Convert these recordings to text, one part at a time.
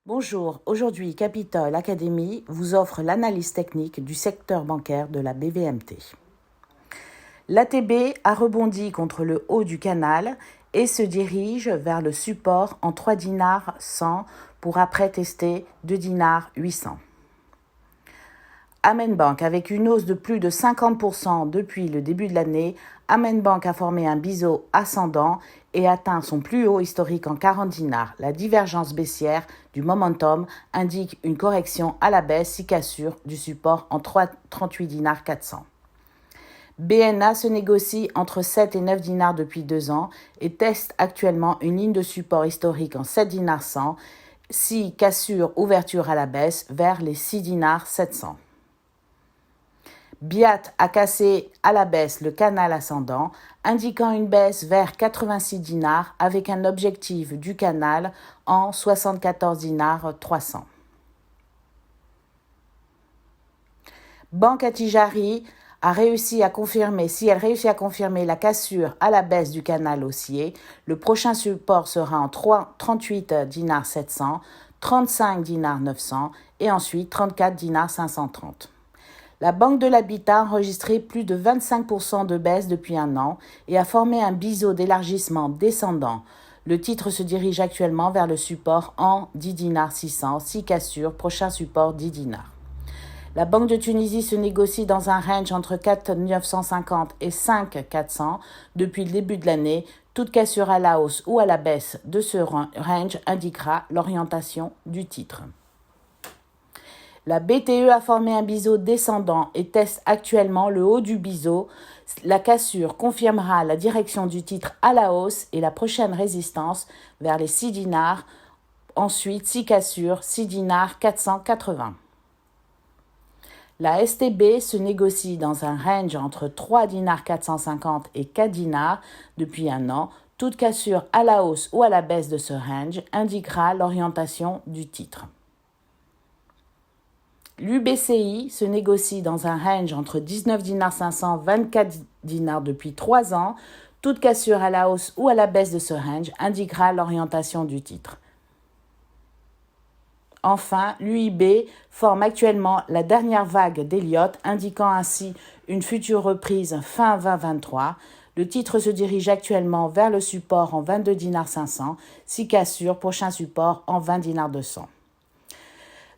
Bonjour, aujourd'hui Capital Academy vous offre l'analyse technique du secteur bancaire de la BVMT. L'ATB a rebondi contre le haut du canal et se dirige vers le support en 3 dinars 100 pour après tester 2 dinars 800. Amen Bank, avec une hausse de plus de 50% depuis le début de l'année, Amen Bank a formé un biseau ascendant et atteint son plus haut historique en 40 dinars. La divergence baissière du momentum indique une correction à la baisse si cassure du support en 38 dinars 400. BNA se négocie entre 7 et 9 dinars depuis 2 ans et teste actuellement une ligne de support historique en 7 dinars 100 si cassure ouverture à la baisse vers les 6 dinars 700. Biat a cassé à la baisse le canal ascendant, indiquant une baisse vers 86 dinars avec un objectif du canal en 74 dinars 300. Banque Attijari a réussi à confirmer, si elle réussit à confirmer la cassure à la baisse du canal haussier, le prochain support sera en 38 dinars 700, 35 dinars 900 et ensuite 34 dinars 530. La Banque de l'Habitat a enregistré plus de 25% de baisse depuis un an et a formé un biseau d'élargissement descendant. Le titre se dirige actuellement vers le support en 10 dinars 600, 6 cassures, prochain support 10 dinars. La Banque de Tunisie se négocie dans un range entre 4 950 et 5 400 depuis le début de l'année. Toute cassure à la hausse ou à la baisse de ce range indiquera l'orientation du titre. La BTE a formé un biseau descendant et teste actuellement le haut du biseau. La cassure confirmera la direction du titre à la hausse et la prochaine résistance vers les 6 dinars. Ensuite, 6 cassures, 6 dinars 480. La STB se négocie dans un range entre 3 dinars 450 et 4 dinars depuis un an. Toute cassure à la hausse ou à la baisse de ce range indiquera l'orientation du titre. L'UBCI se négocie dans un range entre 19 dinars 500 et 24 dinars depuis 3 ans. Toute cassure à la hausse ou à la baisse de ce range indiquera l'orientation du titre. Enfin, l'UIB forme actuellement la dernière vague d'Elliott, indiquant ainsi une future reprise fin 2023. Le titre se dirige actuellement vers le support en 22 dinars 500, 6 cassures, prochain support en 20 dinars 200.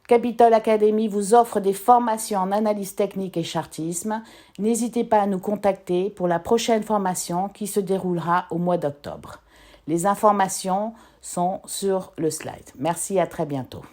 Capital Academy vous offre des formations en analyse technique et chartisme. N'hésitez pas à nous contacter pour la prochaine formation qui se déroulera au mois d'octobre. Les informations sont sur le slide. Merci, à très bientôt.